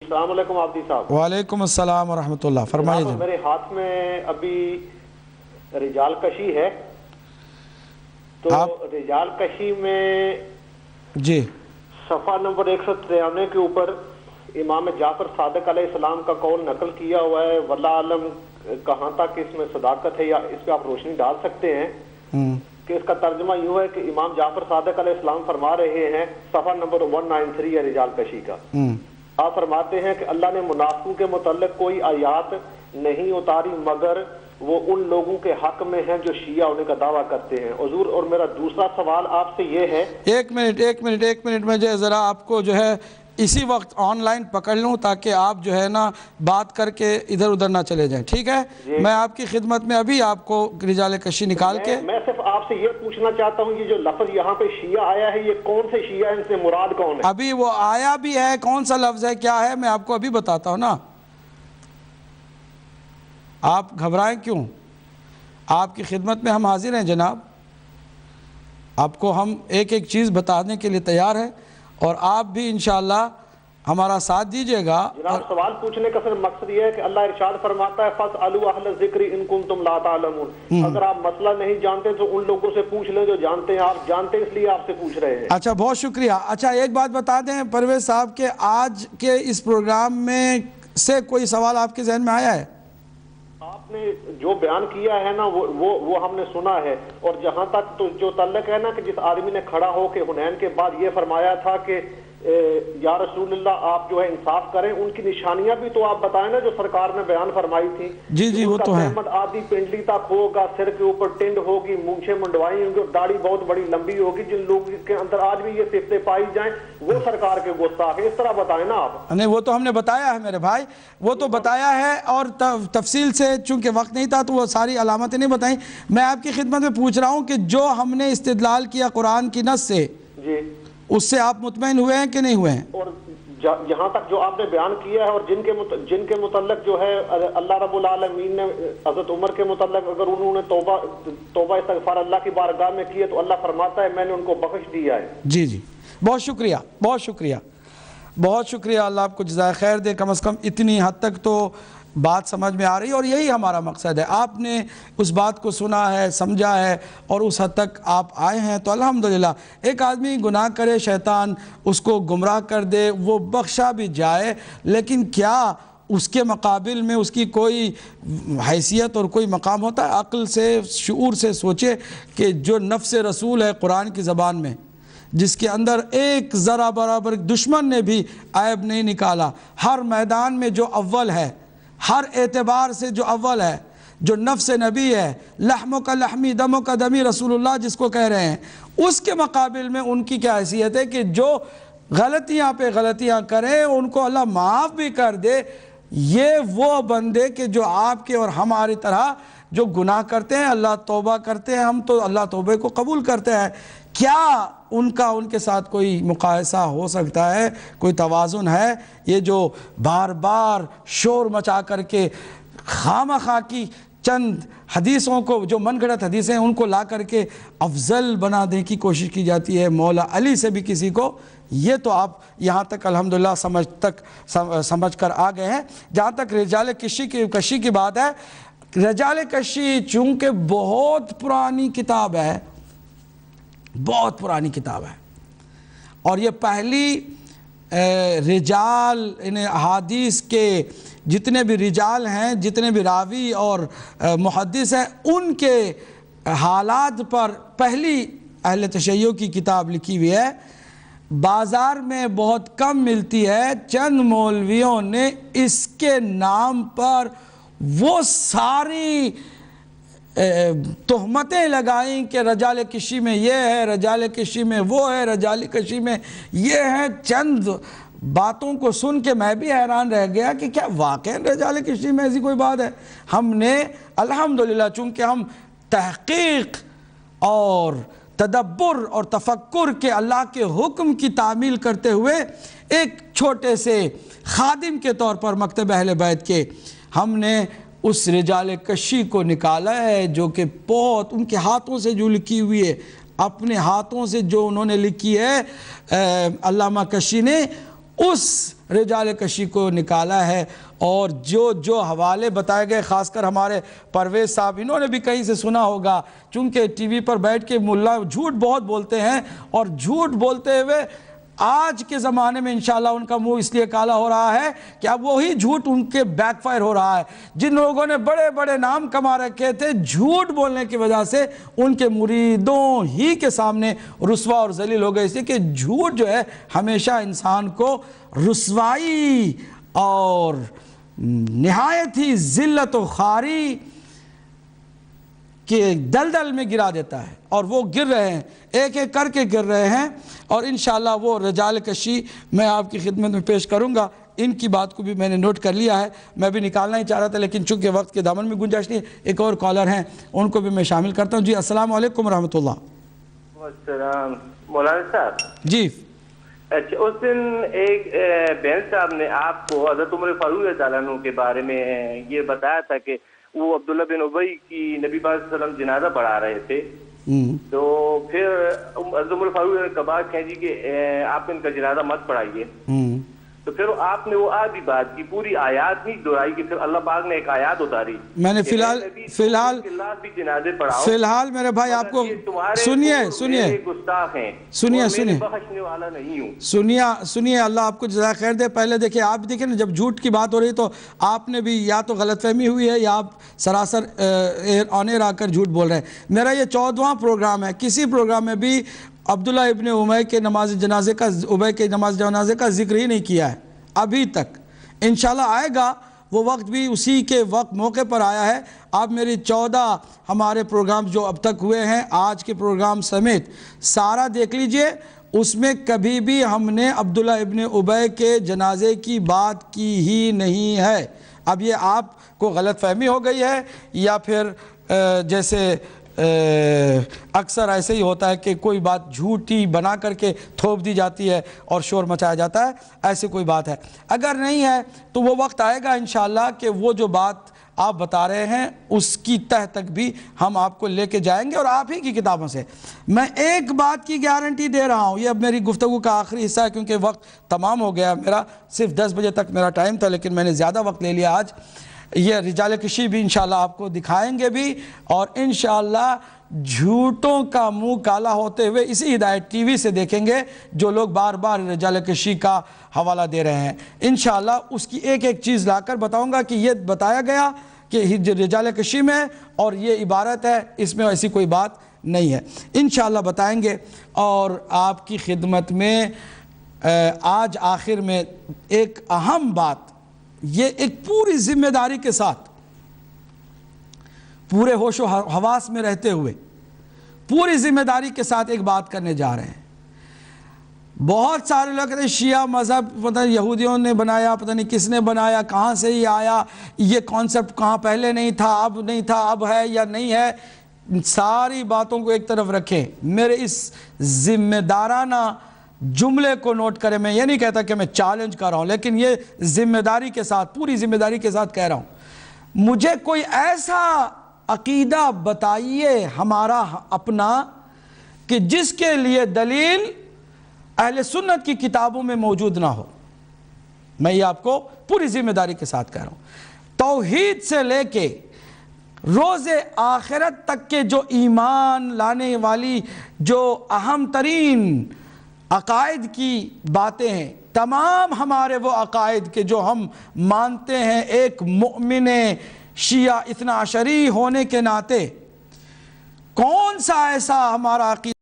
السلام علیکم عابدی صاحب۔ وعلیکم السلام ورحمۃ اللہ، فرمائیے جناب۔ میرے ہاتھ میں ابھی رجال کشی ہے، تو رجال کشی میں جی صفحہ نمبر 193 کے اوپر امام جعفر صادق علیہ السلام کا قول نقل کیا ہوا ہے، واللہ عالم کہاں تک اس میں صداقت ہے یا اس پہ آپ روشنی ڈال سکتے ہیں کہ اس کا ترجمہ یوں ہے کہ امام جعفر صادق علیہ السلام فرما رہے ہیں، صفحہ نمبر 193 ہے رجال کشی کا، آپ فرماتے ہیں کہ اللہ نے منافقوں کے متعلق کوئی آیات نہیں اتاری مگر وہ ان لوگوں کے حق میں ہیں جو شیعہ ہونے کا دعویٰ کرتے ہیں حضور۔ اور میرا دوسرا سوال آپ سے یہ ہے، ایک منٹ میں جو ہے ذرا آپ کو جو ہے اسی وقت آن لائن پکڑ لوں تاکہ آپ جو ہے نا بات کر کے ادھر ادھر نہ چلے جائیں، ٹھیک ہے؟ میں آپ کی خدمت میں ابھی آپ کو رجال کشی نکال کے میں صرف آپ سے یہ پوچھنا چاہتا ہوں، یہ جو لفظ یہاں پہ شیعہ آیا ہے یہ کون سے شیعہ ہیں، ان سے مراد کون ہے؟ ابھی وہ آیا بھی ہے، کون سا لفظ ہے کیا ہے میں آپ کو ابھی بتاتا ہوں نا، آپ گھبرائیں کیوں؟ آپ کی خدمت میں ہم حاضر ہیں جناب، آپ کو ہم ایک ایک چیز بتانے کے لیے تیار ہیں اور آپ بھی انشاءاللہ ہمارا ساتھ دیجئے گا۔ جناب سوال پوچھنے کا صرف مقصد یہ ہے کہ اللہ ارشاد فرماتا ہے فَاسْأَلُوا أَهْلَ الذِّكْرِ إِن كُنتُمْ لَا تَعْلَمُونَ، اگر آپ مسئلہ نہیں جانتے تو ان لوگوں سے پوچھ لیں جو جانتے ہیں، آپ جانتے اس لیے آپ سے پوچھ رہے ہیں۔ اچھا بہت شکریہ۔ اچھا ایک بات بتا دیں پرویز صاحب کہ آج کے اس پروگرام میں سے کوئی سوال آپ کے ذہن میں آیا ہے؟ آپ نے جو بیان کیا ہے نا وہ ہم نے سنا ہے، اور جہاں تک تو جو تعلق ہے نا کہ جس آدمی نے کھڑا ہو کے حنین کے بعد یہ فرمایا تھا کہ یا رسول اللہ آپ جو ہے انصاف کریں، ان کی نشانیاں بھی تو آپ بتائیں نا جو سرکار نے بیان فرمائی تھی۔ جی وہ تو ہے۔ آدھی پنڈلی تک ہوگا، سر کے اوپر ٹنڈ ہوگی، مونچھیں منڈوائی ہوں گی اور داڑھی بہت بڑی لمبی ہوگی، جن لوگوں کے اندر آج بھی یہ صفتیں پائی جائیں وہ سرکار کے گستاخ ہیں، اس طرح بتائیں نا آپ۔ نہیں وہ تو ہم نے بتایا ہے میرے بھائی، وہ تو بتایا ہے اور تفصیل سے، چونکہ وقت نہیں تھا تو وہ ساری علامتیں نہیں بتائیں۔ میں آپ کی خدمت میں پوچھ رہا ہوں کہ جو ہم نے استدلال کیا قرآن کی نص سے، جی اس سے آپ مطمئن ہوئے ہیں کہ نہیں ہوئے ہیں؟ اور یہاں تک جو آپ نے بیان کیا ہے اور جن کے متعلق جو ہے اللہ رب العالمین نے حضرت عمر کے متعلق اگر انہوں نے توبہ استغفار اللہ کی بارگاہ میں کی ہے تو اللہ فرماتا ہے میں نے ان کو بخش دیا ہے۔ جی بہت شکریہ، بہت شکریہ، بہت شکریہ، اللہ آپ کو جزائے خیر دے، کم از کم اتنی حد تک تو بات سمجھ میں آ رہی ہے اور یہی ہمارا مقصد ہے، آپ نے اس بات کو سنا ہے، سمجھا ہے اور اس حد تک آپ آئے ہیں تو الحمدللہ۔ ایک آدمی گناہ کرے، شیطان اس کو گمراہ کر دے، وہ بخشا بھی جائے، لیکن کیا اس کے مقابل میں اس کی کوئی حیثیت اور کوئی مقام ہوتا ہے؟ عقل سے، شعور سے سوچے کہ جو نفس رسول ہے قرآن کی زبان میں، جس کے اندر ایک ذرہ برابر دشمن نے بھی عیب نہیں نکالا، ہر میدان میں جو اول ہے، ہر اعتبار سے جو اول ہے، جو نفس نبی ہے، لحموں کا لحمی دموں کا دمی رسول اللہ جس کو کہہ رہے ہیں، اس کے مقابل میں ان کی کیا حیثیت ہے کہ جو غلطیاں پہ غلطیاں کریں ان کو اللہ معاف بھی کر دے۔ یہ وہ بندے کہ جو آپ کے اور ہماری طرح جو گناہ کرتے ہیں، اللہ توبہ کرتے ہیں، ہم تو اللہ توبہ کو قبول کرتے ہیں، کیا ان کے ساتھ کوئی مقایسہ ہو سکتا ہے؟ کوئی توازن ہے؟ یہ جو بار بار شور مچا کر کے خامخواہ کی چند حدیثوں کو، جو من گھڑت حدیثیں ہیں ان کو لا کر کے افضل بنا دیں کی کوشش کی جاتی ہے مولا علی سے بھی کسی کو، یہ تو آپ یہاں تک الحمدللہ سمجھ کر آ گئے ہیں۔ جہاں تک رجال کشی کی بات ہے، رجال کشی چونکہ بہت پرانی کتاب ہے، بہت پرانی کتاب ہے، اور یہ پہلی رجال ان احادیث کے جتنے بھی رجال ہیں، جتنے بھی راوی اور محدث ہیں، ان کے حالات پر پہلی اہل تشیع کی کتاب لکھی ہوئی ہے، بازار میں بہت کم ملتی ہے۔ چند مولویوں نے اس کے نام پر وہ ساری تہمتیں لگائیں کہ رجال کشی میں یہ ہے، رجال کشی میں وہ ہے، رجال کشی میں یہ ہے۔ چند باتوں کو سن کے میں بھی حیران رہ گیا کہ کیا واقعی رجال کشی میں ایسی کوئی بات ہے؟ ہم نے الحمدللہ چونکہ ہم تحقیق اور تدبر اور تفکر کے اللہ کے حکم کی تعمیل کرتے ہوئے ایک چھوٹے سے خادم کے طور پر مکتب اہل بیت کے ہم نے اس رجال کشی کو نکالا ہے، جو کہ بہت ان کے ہاتھوں سے جو لکھی ہوئی ہے، اپنے ہاتھوں سے جو انہوں نے لکھی ہے علامہ کشی نے، اس رجال کشی کو نکالا ہے، اور جو حوالے بتائے گئے، خاص کر ہمارے پرویز صاحب، انہوں نے بھی کہیں سے سنا ہوگا، چونکہ ٹی وی پر بیٹھ کے ملا جھوٹ بہت بولتے ہیں، اور جھوٹ بولتے ہوئے آج کے زمانے میں انشاءاللہ ان کا منہ اس لیے کالا ہو رہا ہے کہ اب وہی جھوٹ ان کے بیک فائر ہو رہا ہے۔ جن لوگوں نے بڑے بڑے نام کما رکھے تھے، جھوٹ بولنے کی وجہ سے ان کے مریدوں ہی کے سامنے رسوا اور ذلیل ہو گئے، اس لیے کہ جھوٹ جو ہے ہمیشہ انسان کو رسوائی اور نہایت ہی ذلت و خواری کہ دلدل میں گرا دیتا ہے، اور وہ گر رہے ہیں، ایک ایک کر کے گر رہے ہیں، اور انشاءاللہ وہ رجال کشی میں آپ کی خدمت میں پیش کروں گا۔ ان کی بات کو بھی میں نے نوٹ کر لیا ہے، میں بھی نکالنا ہی چاہ رہا تھا، لیکن چونکہ وقت کے دامن میں گنجائش نہیں، ایک اور کالر ہیں، ان کو بھی میں شامل کرتا ہوں۔ جی السلام علیکم ورحمۃ اللہ۔ السلام مولانا صاحب۔ جی اچھا، اس دن ایک بہن صاحب نے آپ کو حضرت عمر فاروق رضی اللہ عنہ کے بارے میں یہ بتایا تھا کہ وہ عبداللہ بن ابی کی نبی پاک صلی اللہ علیہ وسلم جنازہ پڑھا رہے تھے، تو پھر حضرت عمر فاروق نے کہا کہ جی کہ آپ ان کا جنازہ مت پڑھائیے، تو پھر آپ نے وہ آدھی بات کی، پوری آیات نہیں دہرائی، کہ پھر اللہ پاک نے ایک آیات اتاری۔ میں نے فی الحال میرے بھائی آپ کو سنیے، اللہ آپ کو جزائے خیر دے۔ پہلے دیکھیں، آپ دیکھیں نا، جب جھوٹ کی بات ہو رہی تو آپ نے بھی یا تو غلط فہمی ہوئی ہے، یا آپ سراسر آن ایئر آ کر جھوٹ بول رہے ہیں۔ میرا یہ 14واں پروگرام ہے، کسی پروگرام میں بھی عبداللہ ابن ابی کے نماز جنازے کا ذکر ہی نہیں کیا ہے ابھی تک۔ انشاءاللہ آئے گا وہ وقت، بھی اسی کے وقت موقع پر آیا ہے۔ آپ میری 14 ہمارے پروگرام جو اب تک ہوئے ہیں، آج کے پروگرام سمیت سارا دیکھ لیجئے، اس میں کبھی بھی ہم نے عبداللہ ابن ابی کے جنازے کی بات کی ہی نہیں ہے۔ اب یہ آپ کو غلط فہمی ہو گئی ہے، یا پھر جیسے اکثر ایسے ہی ہوتا ہے کہ کوئی بات جھوٹی بنا کر کے تھوپ دی جاتی ہے اور شور مچایا جاتا ہے، ایسی کوئی بات ہے۔ اگر نہیں ہے تو وہ وقت آئے گا انشاءاللہ کہ وہ جو بات آپ بتا رہے ہیں اس کی تہ تک بھی ہم آپ کو لے کے جائیں گے، اور آپ ہی کی کتابوں سے۔ میں ایک بات کی گارنٹی دے رہا ہوں، یہ اب میری گفتگو کا آخری حصہ ہے کیونکہ وقت تمام ہو گیا میرا، صرف 10 بجے تک میرا ٹائم تھا، لیکن میں نے زیادہ وقت لے لیا آج۔ یہ رجال کشی بھی انشاءاللہ آپ کو دکھائیں گے بھی، اور انشاءاللہ جھوٹوں کا منہ کالا ہوتے ہوئے اسی ہدایت ٹی وی سے دیکھیں گے، جو لوگ بار بار رجال کشی کا حوالہ دے رہے ہیں۔ انشاءاللہ اس کی ایک ایک چیز لا کر بتاؤں گا کہ یہ بتایا گیا کہ رجال کشی میں، اور یہ عبارت ہے، اس میں ایسی کوئی بات نہیں ہے، انشاءاللہ بتائیں گے۔ اور آپ کی خدمت میں آج آخر میں ایک اہم بات، یہ ایک پوری ذمہ داری کے ساتھ، پورے ہوش و حواس میں رہتے ہوئے، پوری ذمہ داری کے ساتھ ایک بات کرنے جا رہے ہیں۔ بہت سارے لوگ کہتے ہیں شیعہ مذہب پتہ نہیں یہودیوں نے بنایا، پتہ نہیں کس نے بنایا، کہاں سے ہی آیا، یہ کانسیپٹ کہاں پہلے نہیں تھا، اب نہیں تھا، اب ہے یا نہیں ہے۔ ساری باتوں کو ایک طرف رکھیں، میرے اس ذمہ دارانہ جملے کو نوٹ کریں۔ میں یہ نہیں کہتا کہ میں چیلنج کر رہا ہوں، لیکن یہ ذمہ داری کے ساتھ، پوری ذمہ داری کے ساتھ کہہ رہا ہوں۔ مجھے کوئی ایسا عقیدہ بتائیے ہمارا اپنا کہ جس کے لیے دلیل اہل سنت کی کتابوں میں موجود نہ ہو۔ میں یہ آپ کو پوری ذمہ داری کے ساتھ کہہ رہا ہوں۔ توحید سے لے کے روز آخرت تک کے جو ایمان لانے والی جو اہم ترین عقائد کی باتیں ہیں، تمام ہمارے وہ عقائد کے جو ہم مانتے ہیں ایک مؤمن شیعہ اثنا عشری ہونے کے ناطے، کون سا ایسا ہمارا عقیدہ